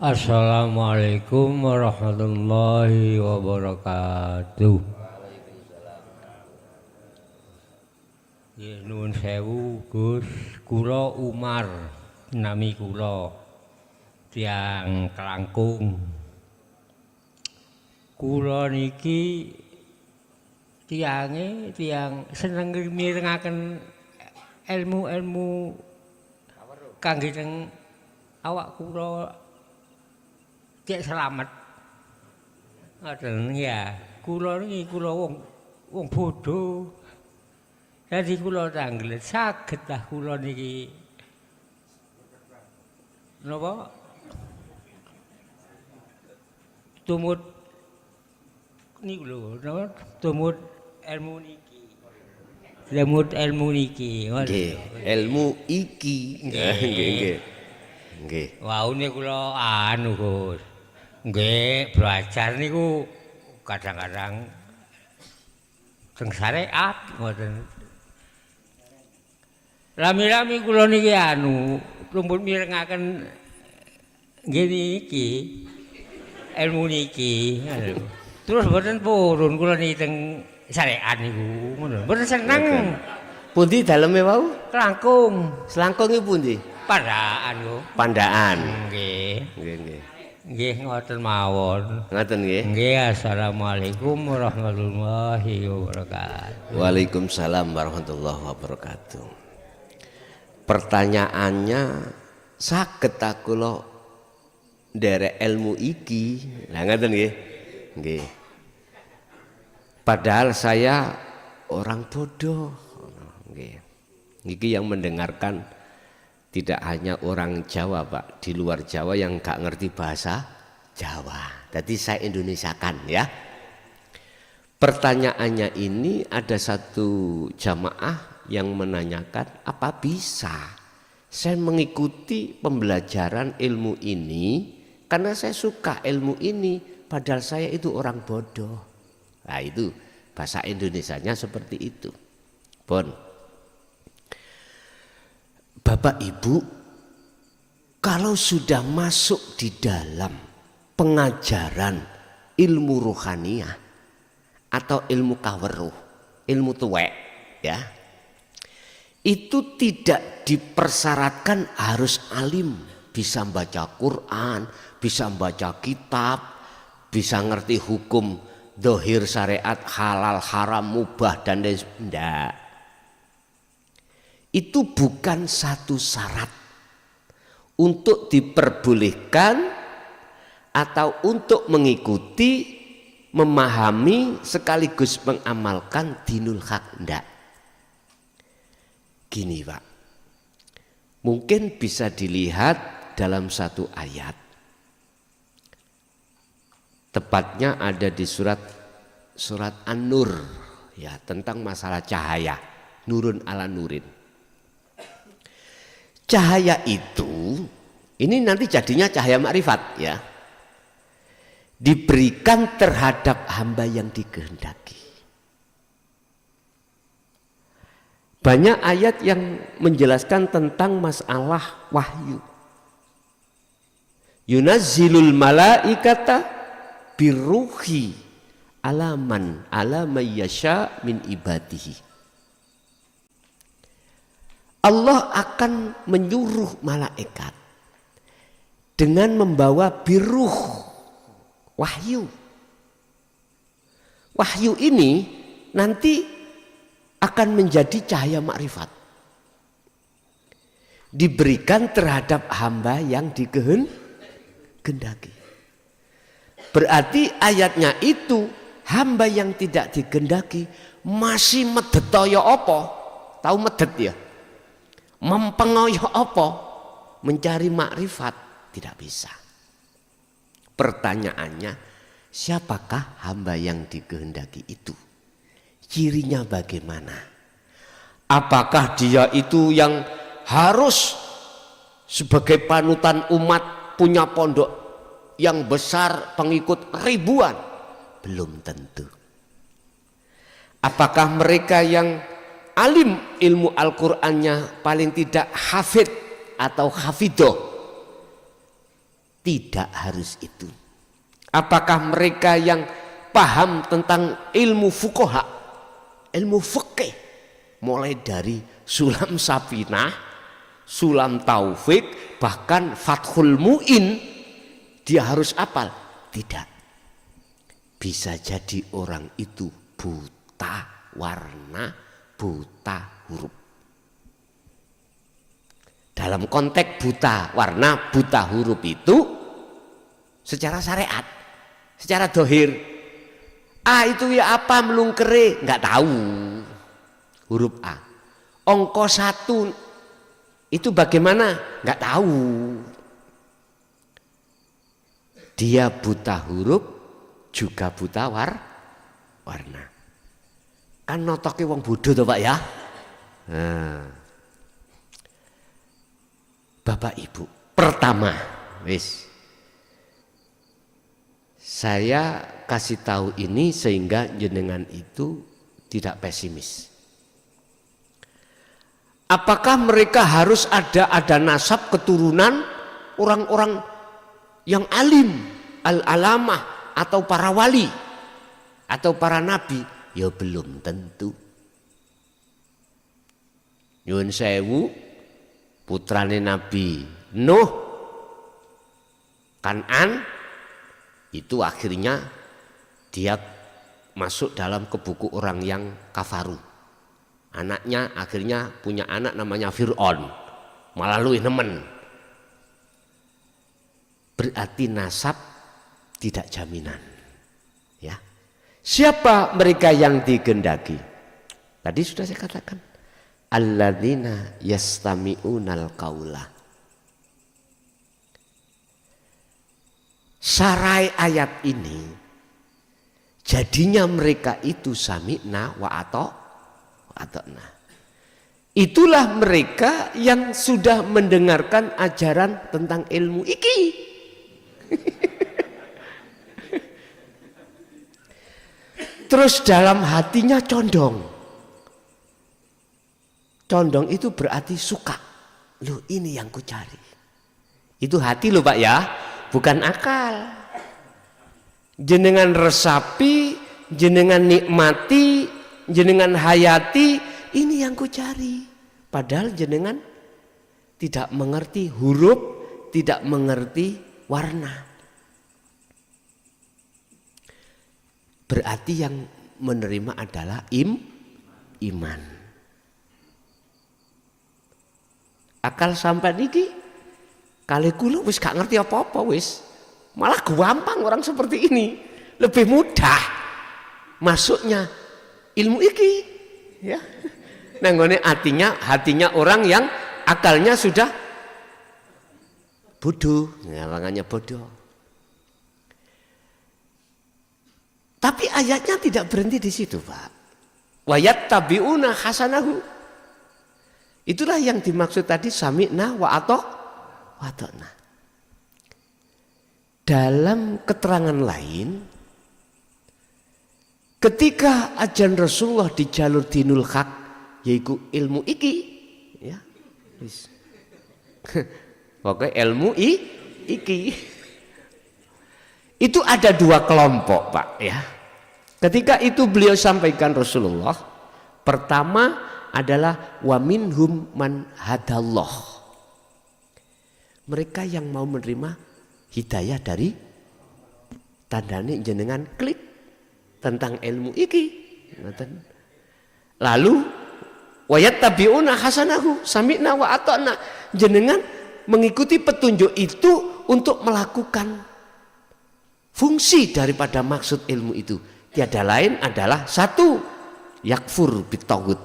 Assalamualaikum warahmatullahi wabarakatuh. Ya nuwun sewu Gus, kula Umar, nami kula tiyang Kelangkung. Kula niki tiyang seneng mirengaken ilmu-ilmu kangge teng awak kula cek selamat. Ngoten ya. Kula niki wong bodho. Dadi kula tanglet saged tah kula niki napa? Tumut niku lho, napa? Tumut ilmu niki. Tumut ilmu niki. Nggih, ilmu iki. Nggih. Nggih. Waune kula anu, Gus. Nggih, belajar niku kadang-kadang teng syariat ngoten. Rami-rami kula niki anu, rumput mirengaken nggih niki. Ilmu niki. Terus mboten purun kula niki teng syariat niku ngono. Mboten seneng. Pundi daleme wau? Kelangkung. Selangkung iki pundi? Pandaan kok. Pandaan. Nggih. Nggih. Nggih ngoten mawon. Ngoten nggih. Nggih, assalamualaikum warahmatullahi wabarakatuh. Waalaikumsalam warahmatullahi wabarakatuh. Pertanyaannya saged ta kula nderek ilmu iki? Lah ngoten nggih. Nggih. Padahal saya orang bodoh. Nggih. Niki yang mendengarkan tidak hanya orang Jawa, Pak, di luar Jawa yang gak ngerti bahasa Jawa. Jadi saya Indonesiakan ya. Pertanyaannya ini ada satu jamaah yang menanyakan, apa bisa saya mengikuti pembelajaran ilmu ini karena saya suka ilmu ini, padahal saya itu orang bodoh. Nah itu bahasa Indonesianya seperti itu. Bon. Bapak Ibu, kalau sudah masuk di dalam pengajaran ilmu rohaniah atau ilmu kaweruh, ilmu tuwek ya, itu tidak dipersyaratkan harus alim, bisa baca Quran, bisa baca kitab, bisa ngerti hukum dohir syariat, halal, haram, mubah dan lain sebagainya. Itu bukan satu syarat untuk diperbolehkan atau untuk mengikuti, memahami sekaligus mengamalkan dinul haq. Ndak. Gini Pak, mungkin bisa dilihat dalam satu ayat. Tepatnya ada di surat An-Nur ya, tentang masalah cahaya, nurun ala nurin. Cahaya itu, ini nanti jadinya cahaya makrifat ya, diberikan terhadap hamba yang dikehendaki. Banyak ayat yang menjelaskan tentang masalah wahyu. Yunazzilul malaikata birruhi alaman ala mayyasha min ibadihi. Allah akan menyuruh malaikat dengan membawa biruh, wahyu. Wahyu ini nanti akan menjadi cahaya makrifat, diberikan terhadap hamba yang dikehendaki. Berarti ayatnya itu hamba yang tidak dikehendaki masih medetoyo apa? Tahu medet ya? Mempengaruhi apa? Mencari makrifat tidak bisa. Pertanyaannya, siapakah hamba yang dikehendaki itu? Cirinya bagaimana? Apakah dia itu yang harus sebagai panutan umat punya pondok yang besar, pengikut ribuan? Belum tentu. Apakah mereka yang alim ilmu Al-Qur'annya paling tidak hafid atau hafidoh, Tidak harus itu. Apakah mereka yang paham tentang ilmu fuqaha, ilmu fikih, mulai dari sulam Safinah, sulam Taufik, bahkan Fathul Mu'in, dia harus hafal? Tidak. Bisa jadi orang itu buta warna, buta huruf. Dalam konteks buta warna, buta huruf itu secara syariat, secara dohir. Itu ya apa melungkere? Nggak tahu. Huruf A. Angka 1 itu bagaimana? Nggak tahu. Dia buta huruf, juga buta warna. Kan notoke wong bodoh toh Pak ya. Nah. Bapak Ibu, pertama, saya kasih tahu ini sehingga jenengan itu tidak pesimis. Apakah mereka harus ada nasab keturunan orang-orang yang alim, al-alamah, atau para wali, atau para nabi? Ya belum tentu. Nyuwun sewu, putrane Nabi Nuh, Kan'an, itu akhirnya dia masuk dalam ke buku orang yang kafaru. Anaknya akhirnya punya anak namanya Fir'aun, malah lu nemen. Berarti nasab tidak jaminan. Ya. Siapa mereka yang digendaki? Tadi sudah saya katakan. Alladzina yastami'unal qaula. Sarai ayat ini jadinya mereka itu sami'na wa ata'na. Itulah mereka yang sudah mendengarkan ajaran tentang ilmu iki. Terus dalam hatinya condong. Condong itu berarti suka. Loh ini yang ku cari. Itu hati loh Pak ya, bukan akal. Jenengan resapi, jenengan nikmati, jenengan hayati, ini yang ku cari. Padahal jenengan tidak mengerti huruf, tidak mengerti warna. Berarti yang menerima adalah iman. Akal sampai niki kali kula wis gak ngerti apa-apa wis. Malah gampang orang seperti ini. Lebih mudah masuknya ilmu iki, ya. Nanggone hatinya orang yang akalnya sudah bodoh, ya, makanya bodoh. Tapi ayatnya tidak berhenti di situ, Pak. Wa yattabi'una hasanahu. Itulah yang dimaksud tadi sami'na wa ata'na. Dalam keterangan lain, ketika ajaran Rasulullah di jalur dinul haq, yaitu ilmu iki, ya, pokoknya ilmu iki, itu ada dua kelompok Pak ya. Ketika itu beliau sampaikan Rasulullah, pertama adalah wa minhum man hadallah. Mereka yang mau menerima hidayah dari tandane jenengan klik tentang ilmu iki. Lalu wa yattabi'una hasanahu sami'na wa ata'na. Jenengan mengikuti petunjuk itu untuk melakukan fungsi daripada maksud ilmu itu. Tiada lain adalah satu, yakfur bitaghut,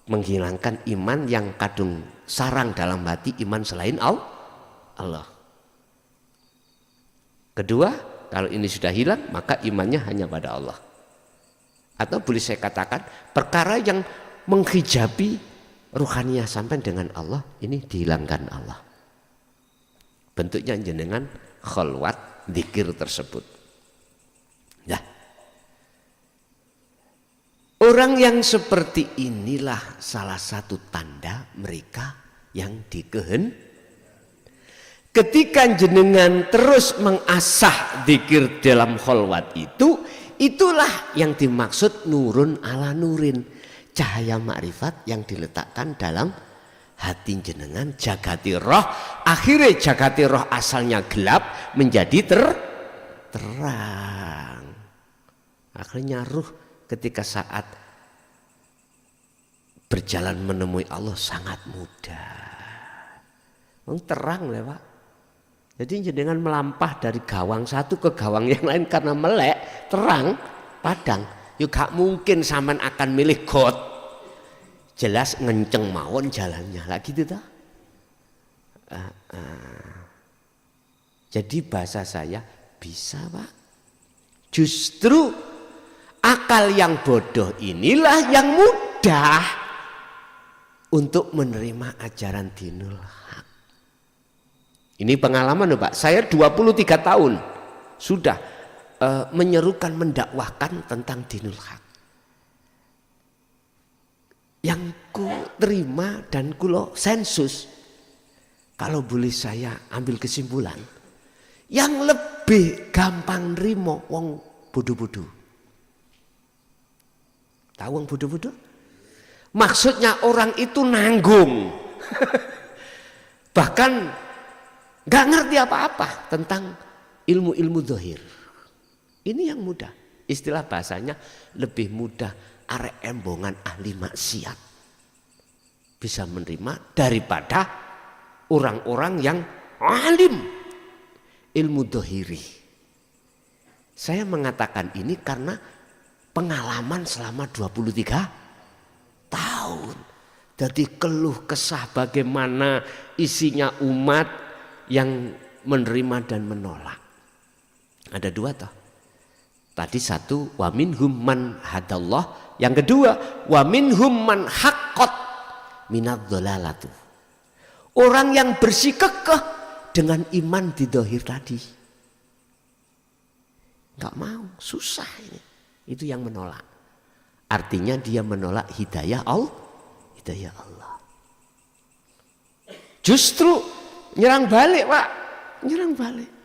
menghilangkan iman yang kadung sarang dalam hati iman selain Allah. Kedua, kalau ini sudah hilang maka imannya hanya pada Allah. Atau boleh saya katakan perkara yang menghijabi ruhaniyah sampai dengan Allah ini dihilangkan Allah. Bentuknya jenengan khalwat dzikir tersebut. Ya. Orang yang seperti inilah salah satu tanda mereka yang Ketika jenengan terus mengasah zikir dalam kholwat itu, itulah yang dimaksud nurun ala nurin, cahaya makrifat yang diletakkan dalam hati jenengan jagati roh. Akhirnya jagati roh asalnya gelap menjadi terang. Akhirnya ruh ketika saat berjalan menemui Allah sangat mudah. Terang lewat. Jadi jenengan melampah dari gawang satu ke gawang yang lain karena melek, terang, padang. Yuk gak mungkin sampean akan milih got. Jelas ngenceng mawon jalannya lah gitu toh. Jadi bahasa saya bisa Pak. Justru akal yang bodoh inilah yang mudah untuk menerima ajaran dinul haq. Ini pengalaman loh Pak. Saya 23 tahun sudah menyerukan, mendakwahkan tentang dinul haq. Yang ku terima dan kulo sensus, kalau boleh saya ambil kesimpulan, yang lebih gampang nerimo wong bodoh-bodoh. Tahu wong bodoh-bodoh? Maksudnya orang itu nanggung. Bahkan gak ngerti apa-apa tentang ilmu-ilmu zahir. Ini yang mudah. Istilah bahasanya lebih mudah arek embongan ahli maksiat bisa menerima daripada orang-orang yang alim ilmu zahiri. Saya mengatakan ini karena pengalaman selama 23 tahun. Jadi keluh kesah bagaimana isinya umat yang menerima dan menolak. Ada dua toh. Tadi satu wa minhum man hadallah, yang kedua wa minhum man haqqat minadh-dhalalatu. Orang yang bersikukuh dengan iman di zahir tadi. Enggak mau, susah ini. Itu yang menolak. Artinya dia menolak hidayah Allah. Hidayah Allah. Justru nyerang balik Pak. Nyerang balik.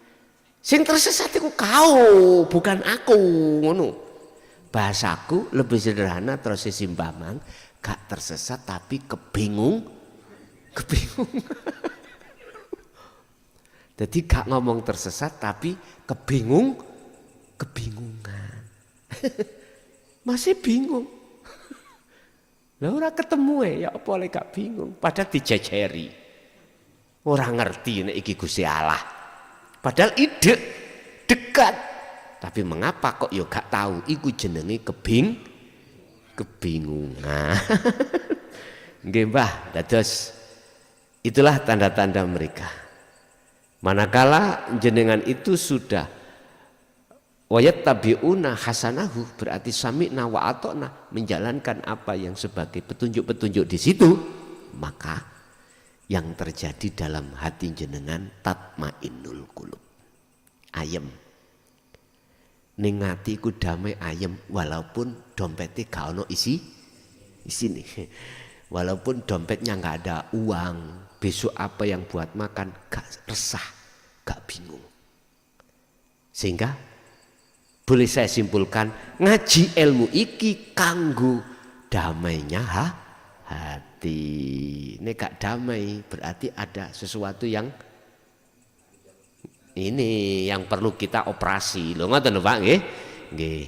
Sing tersesat itu kau, bukan aku, ngono. Bahasaku lebih sederhana terus simbamang, gak tersesat tapi kebingungan. Jadi gak ngomong tersesat tapi kebingungan. Masih bingung. Lah ora ketemu ya apa oleh gak bingung, padahal dijejeri. Ora ngerti nek iki Gusti Allah. Padahal ide dekat, tapi mengapa kok yo gak tahu? Iku jenenge kebingungan. Nggih Mbah, dados itulah tanda-tanda mereka. Manakala jenengan itu sudah wayat tabiuna hasanahu, berarti sami'na wa ata'na, menjalankan apa yang sebagai petunjuk-petunjuk di situ, maka yang terjadi dalam hati jenengan tatmainnul qulub, ayem. Ning ati ku damai ayem walaupun dompetnya gak ono isine. Walaupun dompetnya nggak ada uang, besok apa yang buat makan gak resah, gak bingung. Sehingga boleh saya simpulkan ngaji ilmu iki kanggo damainya hati. Ini gak damai berarti ada sesuatu yang ini yang perlu kita operasi. Lho ngoten lho Pak nggih. Nggih.